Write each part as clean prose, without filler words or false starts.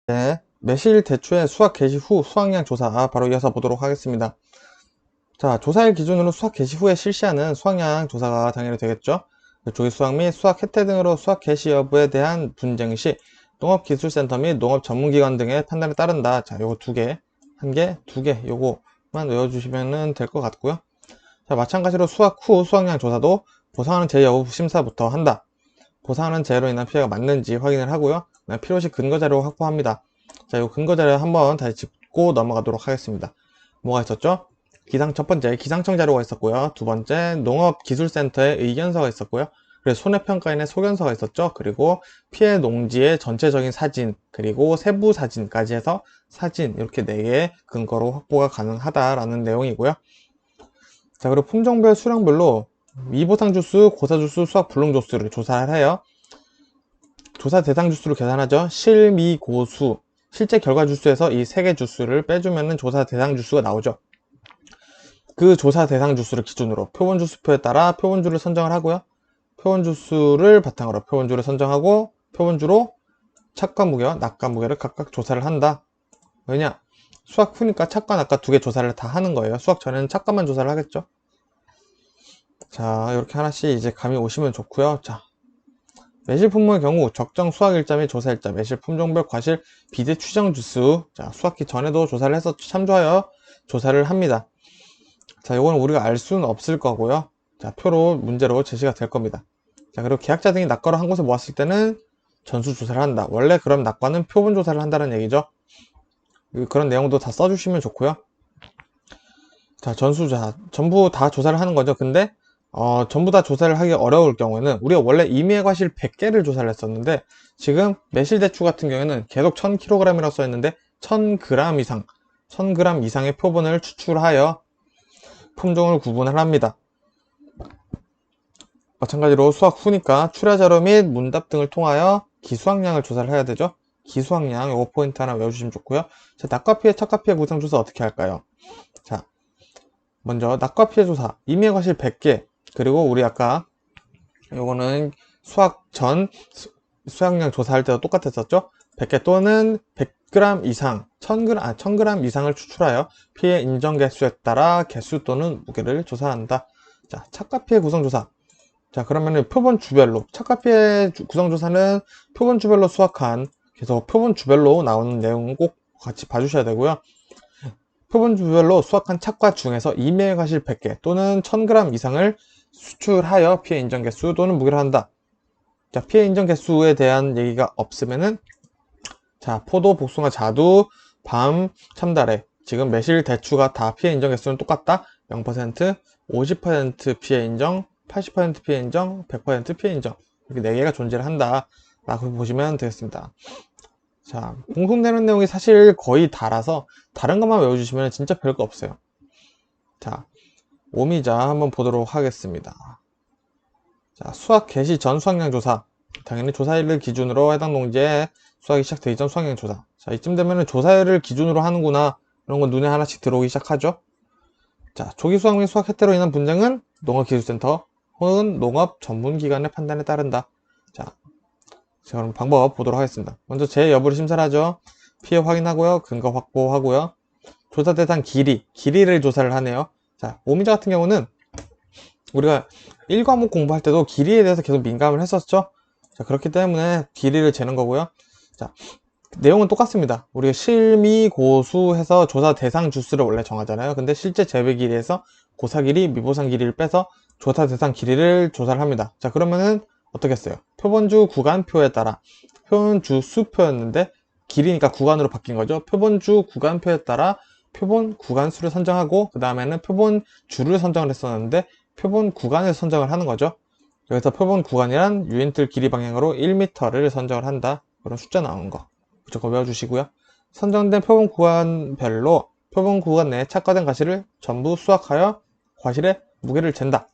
네, 매실 대추의 수확 개시 후 수확량 조사 바로 이어서 보도록 하겠습니다. 자, 조사일 기준으로 수확 개시 후에 실시하는 수확량 조사가 당연히 되겠죠. 조기 수확 및 수확 혜택 등으로 수확 개시 여부에 대한 분쟁 시 농업기술센터 및 농업전문기관 등의 판단에 따른다. 자, 요거 두 개, 한 개, 두 개, 요거만 외워주시면 될 것 같고요. 자, 마찬가지로 수확 후 수확량 조사도 보상하는 재 여부 심사부터 한다. 보상하는 재해로 인한 피해가 맞는지 확인을 하고요. 필요시 근거자료 확보합니다. 자, 이 근거자료 한번 다시 짚고 넘어가도록 하겠습니다. 뭐가 있었죠? 첫 번째, 기상청 자료가 있었고요. 두 번째, 농업기술센터의 의견서가 있었고요. 그리고 손해평가인의 소견서가 있었죠. 그리고 피해 농지의 전체적인 사진, 그리고 세부 사진까지 해서 사진, 이렇게 4개의 근거로 확보가 가능하다라는 내용이고요. 자, 그리고 품종별 수량별로 미보상 주수, 고사 주수, 수확 불능 주수를 조사를 해요. 조사 대상 주수를 계산하죠. 실, 미, 고수, 실제 결과 주수에서 이 3개 주수를 빼주면 조사 대상 주수가 나오죠. 그 조사 대상 주수를 기준으로 표본 주수표에 따라 표본주를 선정을 하고요. 표본 주수를 바탕으로 표본주를 선정하고 표본주로 착과 무게와 낙과 무게를 각각 조사를 한다. 왜냐? 수확 후니까 착과 낙과 2개 조사를 다 하는 거예요. 수확 전에는 착과만 조사를 하겠죠. 자, 이렇게 하나씩 이제 감이 오시면 좋고요. 자, 매실 품목의 경우 적정 수확 일자 및 조사 일자, 매실 품종별 과실 비대 추정 주수. 자, 수확기 전에도 조사를 해서 참조하여 조사를 합니다. 자, 요거는 우리가 알 수는 없을 거고요. 자, 표로 문제로 제시가 될 겁니다. 자, 그리고 계약자 등이 낙과를 한 곳에 모았을 때는 전수 조사를 한다. 원래 그럼 낙과는 표본 조사를 한다는 얘기죠. 그런 내용도 다 써주시면 좋고요. 자, 전수조사 전부 다 조사를 하는 거죠. 근데 전부 다 조사를 하기 어려울 경우에는 우리가 원래 임의의 과실 100개를 조사를 했었는데 지금 매실대추 같은 경우에는 계속 1000kg이라고 써있는데 1000g 이상 1000g 이상의 표본을 추출하여 품종을 구분을 합니다. 마찬가지로 수확 후니까 출하자료 및 문답 등을 통하여 기수확량을 조사를 해야 되죠. 기수확량 요거 포인트 하나 외워주시면 좋고요. 자, 낙과 피해, 착과 피해 구상 조사 어떻게 할까요? 자, 먼저 낙과 피해 조사 임의의 과실 100개 그리고 우리 아까 요거는 수확 전 수확량 조사할 때도 똑같았었죠. 100개 또는 100g 이상 1000g 이상을 추출하여 피해 인정 개수에 따라 개수 또는 무게를 조사한다. 자, 착과 피해 구성 조사. 자, 그러면은 표본 주별로 착과 피해 구성 조사는 표본 주별로 수확한 그래서 표본 주별로 나오는 내용은 꼭 같이 봐주셔야 되고요. 표본 주별로 수확한 착과 중에서 임의의 과실 100개 또는 1000g 이상을 수출하여 피해 인정 개수 또는 무게를 한다. 자, 피해 인정 개수에 대한 얘기가 없으면은 자, 포도, 복숭아, 자두, 밤, 참다래 지금 매실, 대추가 다 피해 인정 개수는 똑같다. 0%, 50% 피해 인정, 80% 피해 인정, 100% 피해 인정 이렇게 4개가 존재를 한다 라고 보시면 되겠습니다. 자, 공통되는 내용이 사실 거의 다라서 다른 것만 외워주시면 진짜 별거 없어요. 자, 오미자 한번 보도록 하겠습니다. 자, 수확 개시 전 수확량 조사. 당연히 조사일을 기준으로 해당 농지에 수확이 시작되기 전 수확량 조사. 자, 이쯤 되면 조사일을 기준으로 하는구나. 이런 건 눈에 하나씩 들어오기 시작하죠. 자, 조기 수확 및 수확 혜택으로 인한 분쟁은 농업기술센터 혹은 농업전문기관의 판단에 따른다. 자, 그럼 방법 보도록 하겠습니다. 먼저 재 여부를 심사를 하죠. 피해 확인하고요. 근거 확보하고요. 조사 대상 길이를 조사를 하네요. 자, 오미자 같은 경우는 우리가 1과목 공부할 때도 길이에 대해서 계속 민감을 했었죠. 자, 그렇기 때문에 길이를 재는 거고요. 자, 내용은 똑같습니다. 우리가 실미 고수해서 조사 대상 주수를 원래 정하잖아요. 근데 실제 재배 길이에서 고사 길이, 미보상 길이를 빼서 조사 대상 길이를 조사를 합니다. 자, 그러면은 어떻게 했어요? 표본주 구간표에 따라 표본주 수표였는데 길이니까 구간으로 바뀐 거죠. 표본주 구간표에 따라 표본 구간수를 선정하고 그 다음에는 표본 주를 선정을 했었는데 표본 구간을 선정을 하는 거죠. 여기서 표본 구간이란 유인틀 길이 방향으로 1m를 선정을 한다. 그런 숫자 나오는 거 무조건 외워주시고요. 선정된 표본 구간별로 표본 구간 내에 착과된 과실을 전부 수확하여 과실의 무게를 잰다.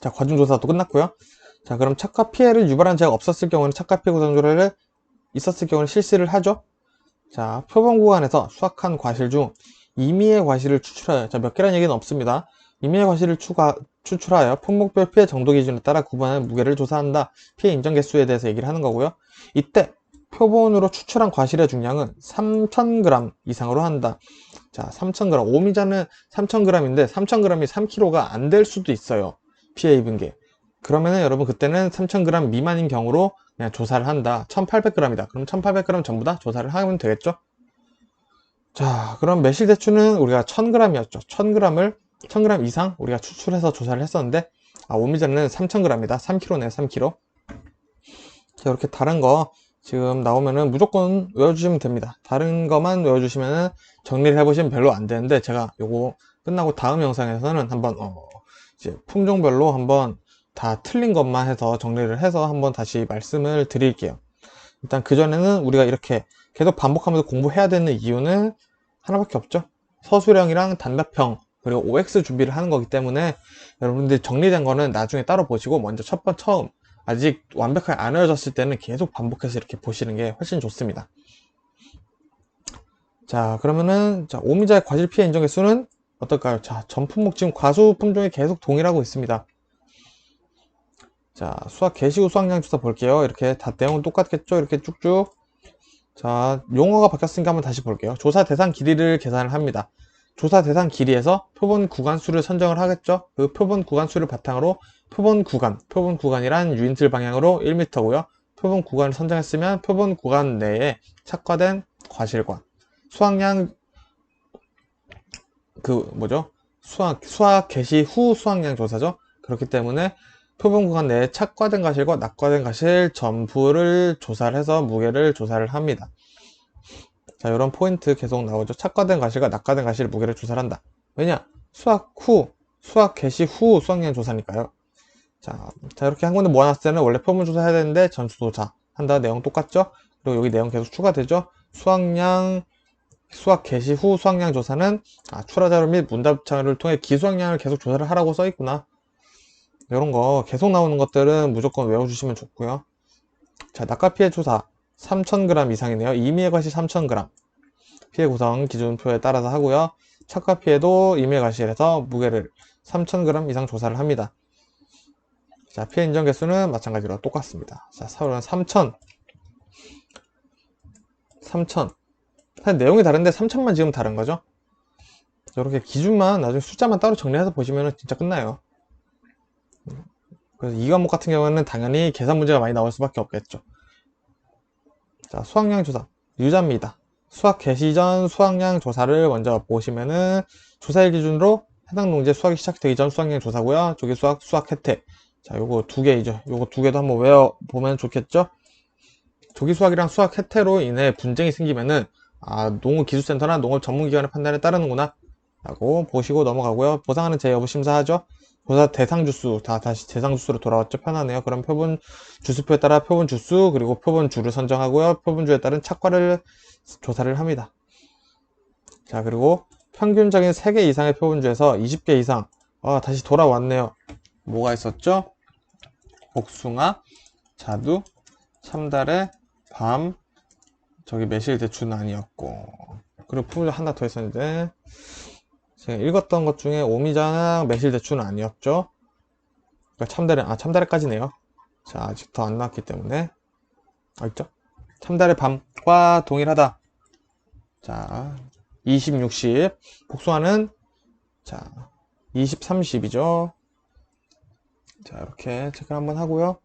자, 과중조사도 끝났고요. 자, 그럼 착과 피해를 유발한 재가 없었을 경우는 착과 피해 구성조례를 있었을 경우는 실시를 하죠. 자, 표본 구간에서 수확한 과실 중 임의의 과실을 추출하여, 자, 몇 개라는 얘기는 없습니다. 임의의 과실을 추출하여 품목별 피해 정도 기준에 따라 구분하는 무게를 조사한다. 피해 인정 개수에 대해서 얘기를 하는 거고요. 이때 표본으로 추출한 과실의 중량은 3,000g 이상으로 한다. 자, 3,000g. 오미자는 3,000g인데 3,000g이 3kg가 안 될 수도 있어요. 피해 입은 게. 그러면은 여러분 그때는 3,000g 미만인 경우로 그냥 조사를 한다. 1,800g이다. 그럼 1,800g 전부 다 조사를 하면 되겠죠? 자, 그럼 매실 대추는 우리가 1,000g이었죠. 1,000g 이상 우리가 추출해서 조사를 했었는데, 오미자는 3,000g이다. 3kg네, 3kg. 자, 이렇게 다른 거 지금 나오면은 무조건 외워주시면 됩니다. 다른 거만 외워주시면은 정리를 해보시면 별로 안 되는데, 제가 요거 끝나고 다음 영상에서는 한번, 이제 품종별로 한번 다 틀린 것만 해서 정리를 해서 한번 다시 말씀을 드릴게요. 일단 그전에는 우리가 이렇게 계속 반복하면서 공부해야 되는 이유는 하나밖에 없죠. 서술형이랑 단답형 그리고 OX 준비를 하는 거기 때문에 여러분들 정리된 거는 나중에 따로 보시고 먼저 처음 아직 완벽하게 안 외워졌을 때는 계속 반복해서 이렇게 보시는 게 훨씬 좋습니다. 자, 그러면은 자, 오미자의 과실 피해 인정 개수는 어떨까요? 자, 전 품목 지금 과수 품종이 계속 동일하고 있습니다. 자, 수학 개시 후 수확량 조사 볼게요. 이렇게 다 내용은 똑같겠죠? 이렇게 쭉쭉. 자, 용어가 바뀌었으니까 한번 다시 볼게요. 조사 대상 길이를 계산을 합니다. 조사 대상 길이에서 표본 구간수를 선정을 하겠죠? 그 표본 구간수를 바탕으로 표본 구간이란 유인틀 방향으로 1m고요. 표본 구간을 선정했으면 표본 구간 내에 착과된 과실과 수확량 수확 개시 후 수확량 조사죠. 그렇기 때문에 표본 구간 내에 착과된 과실과 낙과된 과실 전부를 조사를 해서 무게를 조사를 합니다. 자, 이런 포인트 계속 나오죠. 착과된 과실과 낙과된 과실 무게를 조사를 한다. 왜냐? 수확 개시 후 수확량 조사니까요. 자, 이렇게 한 군데 모아놨을 때는 원래 표본 조사해야 되는데 전수 조사 한다. 내용 똑같죠? 그리고 여기 내용 계속 추가되죠? 수확 개시 후 수확량 조사는 출하 자료 및 문답장을 통해 기수확량을 계속 조사를 하라고 써있구나. 이런 거 계속 나오는 것들은 무조건 외워주시면 좋고요. 자, 낙과 피해 조사 3,000g 이상이네요. 임의의 과실 3,000g. 피해 구성 기준표에 따라서 하고요. 착과 피해도 임의의 과실에서 무게를 3,000g 이상 조사를 합니다. 자, 피해 인정 개수는 마찬가지로 똑같습니다. 자, 서울은 3,000. 사실 내용이 다른데 3,000만 지금 다른 거죠. 이렇게 기준만 나중에 숫자만 따로 정리해서 보시면 진짜 끝나요. 그래서 이 과목 같은 경우는 당연히 계산 문제가 많이 나올 수밖에 없겠죠. 자, 수확량 조사 유자입니다. 수확 개시 전 수확량 조사를 먼저 보시면은 조사일 기준으로 해당 농지 수확이 시작되기 전 수확량 조사고요. 조기 수확 혜택. 자, 요거 두 개이죠. 요거 두 개도 한번 외워보면 좋겠죠. 조기 수확이랑 수확 혜택으로 인해 분쟁이 생기면은 농업기술센터나 농업 전문기관의 판단에 따르는구나 라고 보시고 넘어가고요. 보상하는 제 여부 심사하죠. 조사 대상 주수 다시 대상 주수로 돌아왔죠. 편하네요. 그럼 표본 주수표에 따라 표본 주수 그리고 표본 주를 선정하고요. 표본주에 따른 착과를 조사를 합니다. 자, 그리고 평균적인 3개 이상의 표본주에서 20개 이상 다시 돌아왔네요. 뭐가 있었죠? 복숭아, 자두, 참다래, 밤, 저기 매실 대추는 아니었고, 그리고 품종 하나 더 있었는데 제가 읽었던 것 중에 오미자나 매실 대추는 아니었죠. 그러니까 참다래까지네요. 자, 아직 더 안 나왔기 때문에 있죠? 참다래 밤과 동일하다. 자, 20, 60. 복숭아는 자 20, 30이죠. 자, 이렇게 체크 한번 하고요.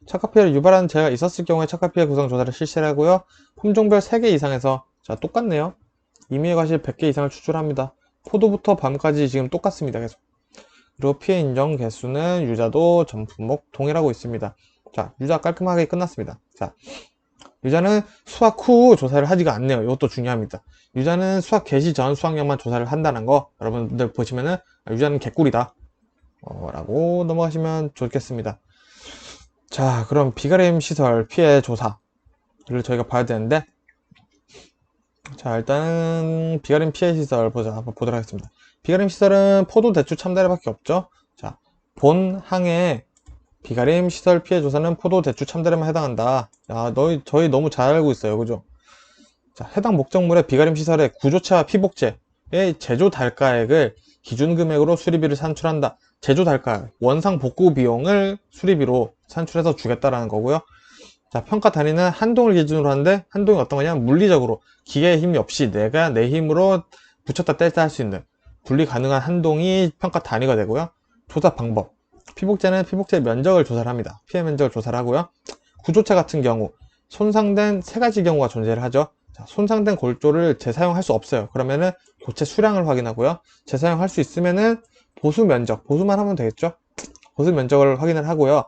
착과 피해를 유발하는 재해가 있었을 경우에 착과 피해 구성 조사를 실시를 하고요. 품종별 3개 이상에서 자, 똑같네요. 임의의 과실 100개 이상을 추출합니다. 포도부터 밤까지 지금 똑같습니다. 계속. 그리고 피해 인정 개수는 유자도 전 품목 동일하고 있습니다. 자, 유자 깔끔하게 끝났습니다. 자, 유자는 수확 후 조사를 하지가 않네요. 이것도 중요합니다. 유자는 수확 개시 전 수확량만 조사를 한다는 거 여러분들 보시면은 유자는 개꿀이다 라고 넘어가시면 좋겠습니다. 자, 그럼 비가림 시설 피해 조사를 저희가 봐야 되는데, 자, 일단은 비가림 피해 시설 한번 보도록 하겠습니다. 비가림 시설은 포도, 대추, 참다래밖에 없죠. 자, 본 항의 비가림 시설 피해 조사는 포도, 대추, 참다래만 해당한다. 야, 저희 너무 잘 알고 있어요. 그죠? 자, 해당 목적물의 비가림 시설의 구조체와 피복제의 제조 단가액을 기준 금액으로 수리비를 산출한다. 제조 단가, 원상 복구 비용을 수리비로 산출해서 주겠다라는 거고요. 자, 평가 단위는 한동을 기준으로 하는데, 한동이 어떤 거냐면 물리적으로 기계의 힘이 없이 내가 내 힘으로 붙였다 뗐다 할 수 있는 분리 가능한 한동이 평가 단위가 되고요. 조사 방법. 피복제는 피복제 면적을 조사를 합니다. 피해 면적을 조사를 하고요. 구조체 같은 경우 손상된 세 가지 경우가 존재를 하죠. 자, 손상된 골조를 재사용할 수 없어요. 그러면은 교체 수량을 확인하고요. 재사용할 수 있으면은 보수 면적, 보수만 하면 되겠죠. 보수 면적을 확인을 하고요.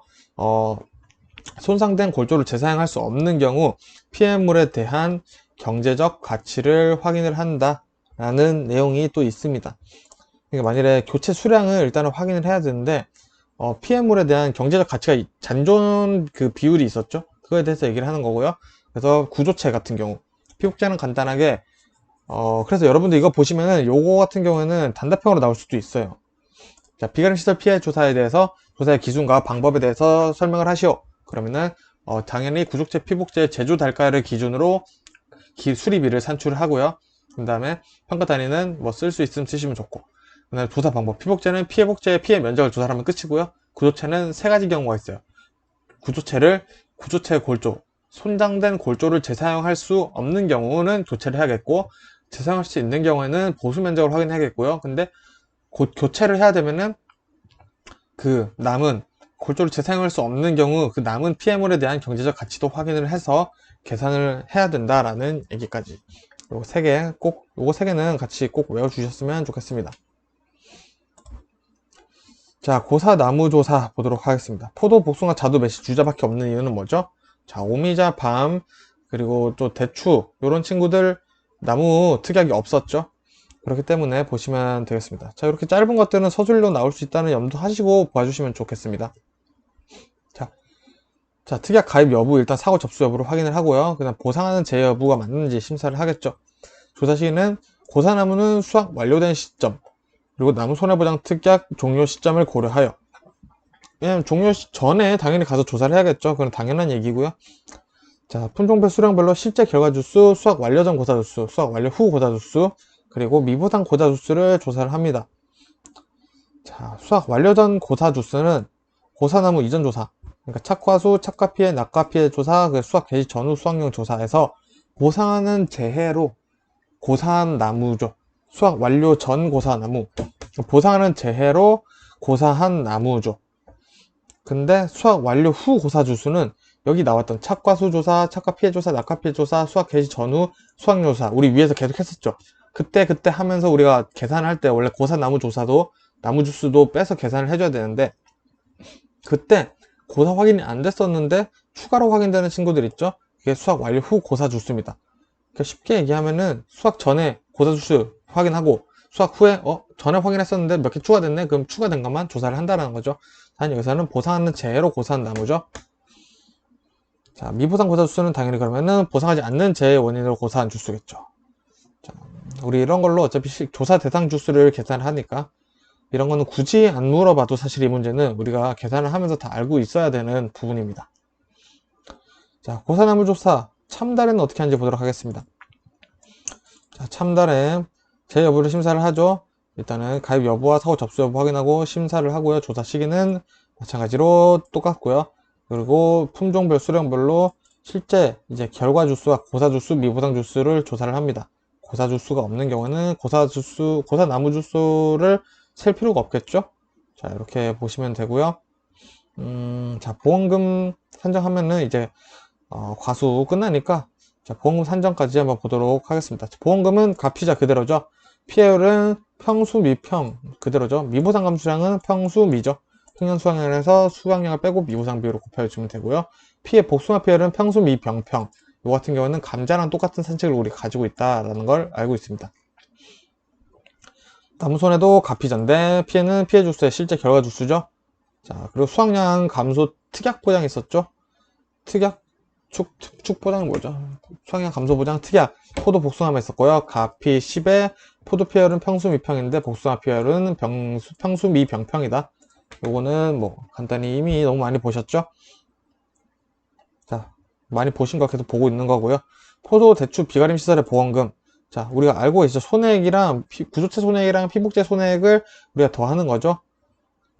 손상된 골조를 재사용할 수 없는 경우 피해물에 대한 경제적 가치를 확인을 한다라는 내용이 또 있습니다. 그러니까 만일에 교체 수량을 일단은 확인을 해야 되는데 피해물에 대한 경제적 가치가 잔존 그 비율이 있었죠. 그거에 대해서 얘기를 하는 거고요. 그래서 구조체 같은 경우 피복제는 간단하게 그래서 여러분들 이거 보시면은 요거 같은 경우에는 단답형으로 나올 수도 있어요. 자, 비가림 시설 피해 조사에 대해서 조사의 기준과 방법에 대해서 설명을 하시오. 그러면은 당연히 구조체 피복제 제조 단가를 기준으로 수리비를 산출을 하고요. 그 다음에 평가 단위는 뭐 쓸 수 있으면 쓰시면 좋고, 그 다음에 조사 방법. 피복제는 피해 복제의 피해 면적을 조사하면 끝이고요. 구조체는 세 가지 경우가 있어요. 구조체 골조, 손상된 골조를 재사용할 수 없는 경우는 교체를 해야겠고, 재사용할 수 있는 경우에는 보수 면적을 확인해야겠고요. 근데 곧 교체를 해야 되면은 그 남은 골조를 재사용할 수 없는 경우 그 남은 피해물에 대한 경제적 가치도 확인을 해서 계산을 해야 된다라는 얘기까지. 요거 세 개는 같이 꼭 외워주셨으면 좋겠습니다. 자, 고사나무조사 보도록 하겠습니다. 포도, 복숭아, 자두, 매실, 주자밖에 없는 이유는 뭐죠? 자, 오미자, 밤, 그리고 또 대추, 요런 친구들 나무 특약이 없었죠? 그렇기 때문에 보시면 되겠습니다. 자, 이렇게 짧은 것들은 서술로 나올 수 있다는 염두하시고 봐주시면 좋겠습니다. 자, 특약 가입 여부 일단 사고 접수 여부를 확인을 하고요. 그다음 보상하는 제 여부가 맞는지 심사를 하겠죠. 조사 시기는 고사나무는 수확 완료된 시점, 그리고 나무 손해보장 특약 종료 시점을 고려하여. 왜냐면 종료 전에 당연히 가서 조사를 해야겠죠. 그건 당연한 얘기고요. 자, 품종별 수량별로 실제 결과 주수, 수확 완료 전 고사 주수, 수확 완료 후 고사 주수, 그리고 미보상 고사 주수를 조사를 합니다. 자, 수확 완료 전 고사 주수는 고사나무 이전 조사, 그러니까 착과수, 착과피해, 낙과피해 조사, 수확 개시 전후 수확량 조사에서 보상하는 재해로 고사한 나무죠. 수확 완료 전 고사한 나무. 보상하는 재해로 고사한 나무죠. 근데 수확 완료 후 고사 주수는 여기 나왔던 착과수 조사, 착과피해 조사, 낙과피해 조사, 수확 개시 전후 수확량 조사 우리 위에서 계속 했었죠. 그때 하면서 우리가 계산할 때 원래 고사 나무 조사도 나무 주수도 빼서 계산을 해줘야 되는데 그때 고사 확인이 안 됐었는데 추가로 확인되는 친구들 있죠? 그게 수확 완료 후 고사 주수입니다. 그러니까 쉽게 얘기하면은 수확 전에 고사 주수 확인하고 수확 후에 전에 확인했었는데 몇 개 추가됐네? 그럼 추가된 것만 조사를 한다는 거죠. 단 여기서는 보상하는 재해로 고사한 나무죠. 자, 미보상 고사 주수는 당연히 그러면은 보상하지 않는 재해 원인으로 고사한 주수겠죠. 자, 우리 이런 걸로 어차피 조사 대상 주수를 계산을 하니까 이런 거는 굳이 안 물어봐도 사실 이 문제는 우리가 계산을 하면서 다 알고 있어야 되는 부분입니다. 자, 고사나무 조사 참다래는 어떻게 하는지 보도록 하겠습니다. 자, 참다래 제 여부를 심사를 하죠. 일단은 가입 여부와 사고 접수 여부 확인하고 심사를 하고요. 조사 시기는 마찬가지로 똑같고요. 그리고 품종별 수량별로 실제 이제 결과 주수와 고사 주수, 미보상 주수를 조사를 합니다. 고사 주수가 없는 경우는 고사나무 주수를 셀 필요가 없겠죠. 자, 이렇게 보시면 되고요. 자, 보험금 산정하면은 이제 과수 끝나니까 자, 보험금 산정까지 한번 보도록 하겠습니다. 보험금은 가피자 그대로죠. 피해율은 평수 미평 그대로죠. 미보상 감수량은 평수 미죠. 평년 수확량에서 수확량을 빼고 미보상 비율을 곱해주면 되고요. 피해 복숭아 피해율은 평수 미 병평. 이 같은 경우는 감자랑 똑같은 산책을 우리 가지고 있다라는 걸 알고 있습니다. 나무손해도 가피자인데 피해는 피해 주수의 실제 결과 주수죠. 자, 그리고 수확량 감소 특약 보장 있었죠. 특약 축 보장은 뭐죠? 수확량 감소 보장 특약 포도 복숭아만 있었고요. 가피 10에 포도 피해율은 평수 미평인데 복숭아 피해율은 평수 미병평이다. 요거는 뭐 간단히 이미 너무 많이 보셨죠? 자, 많이 보신 거 계속 보고 있는 거고요. 포도 대추 비가림 시설의 보험금. 자, 우리가 알고 있죠. 손해액이랑 구조체 손해액이랑 피복제 손해액을 우리가 더하는 거죠.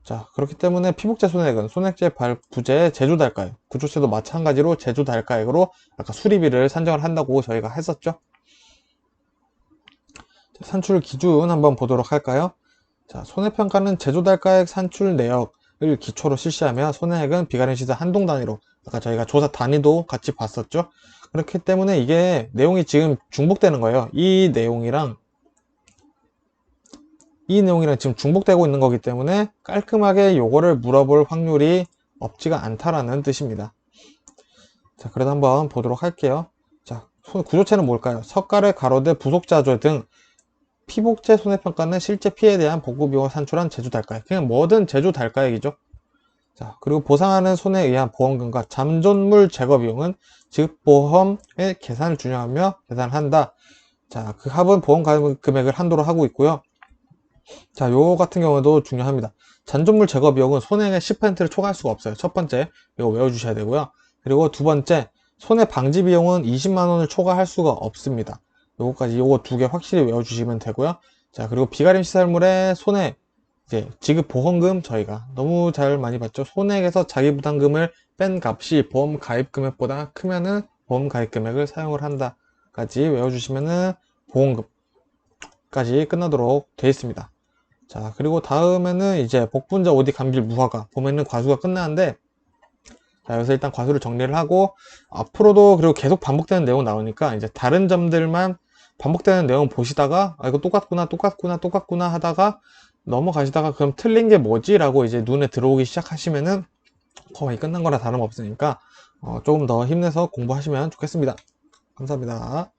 자, 그렇기 때문에 피복제 손해액은 손해액제 부재 제조달가액, 구조세도 마찬가지로 제조달가액으로 아까 수리비를 산정을 한다고 저희가 했었죠. 자, 산출 기준 한번 보도록 할까요? 자, 손해평가는 제조달가액 산출 내역을 기초로 실시하며 손해액은 비가림 시세 한동 단위로 아까 저희가 조사 단위도 같이 봤었죠. 그렇기 때문에 이게 내용이 지금 중복되는 거예요. 이 내용이랑 지금 중복되고 있는 거기 때문에 깔끔하게 요거를 물어볼 확률이 없지가 않다라는 뜻입니다. 자, 그래도 한번 보도록 할게요. 자, 구조체는 뭘까요? 석가래, 가로대, 부속자재 등 피복제 손해평가는 실제 피해에 대한 복구 비용을 산출한 제조달가액. 그냥 뭐든 제조달가액이죠. 자, 그리고 보상하는 손해에 의한 보험금과 잠존물 제거 비용은 지급보험의 계산을 준용하며 계산을 한다. 자, 그 합은 보험 금액을 한도로 하고 있고요. 자, 요거 같은 경우도 중요합니다. 잔존물 제거 비용은 손해의 10%를 초과할 수가 없어요. 첫 번째, 이거 외워주셔야 되고요. 그리고 두 번째, 손해 방지 비용은 20만원을 초과할 수가 없습니다. 요거까지, 요거 두 개 확실히 외워주시면 되고요. 자, 그리고 비가림 시설물의 손해, 이제 지급 보험금 저희가 너무 잘 많이 봤죠. 손해액에서 자기 부담금을 뺀 값이 보험 가입 금액보다 크면은 보험 가입 금액을 사용을 한다까지 외워주시면은 보험금까지 끝나도록 되어 있습니다. 자, 그리고 다음에는 이제 복분자 OD 감길 무화과 보면은 과수가 끝나는데, 자, 여기서 일단 과수를 정리를 하고 앞으로도 그리고 계속 반복되는 내용 나오니까 이제 다른 점들만 반복되는 내용 보시다가 아, 이거 똑같구나 하다가 넘어가시다가 그럼 틀린 게 뭐지? 라고 이제 눈에 들어오기 시작하시면은 거의 끝난 거나 다름없으니까 조금 더 힘내서 공부하시면 좋겠습니다. 감사합니다.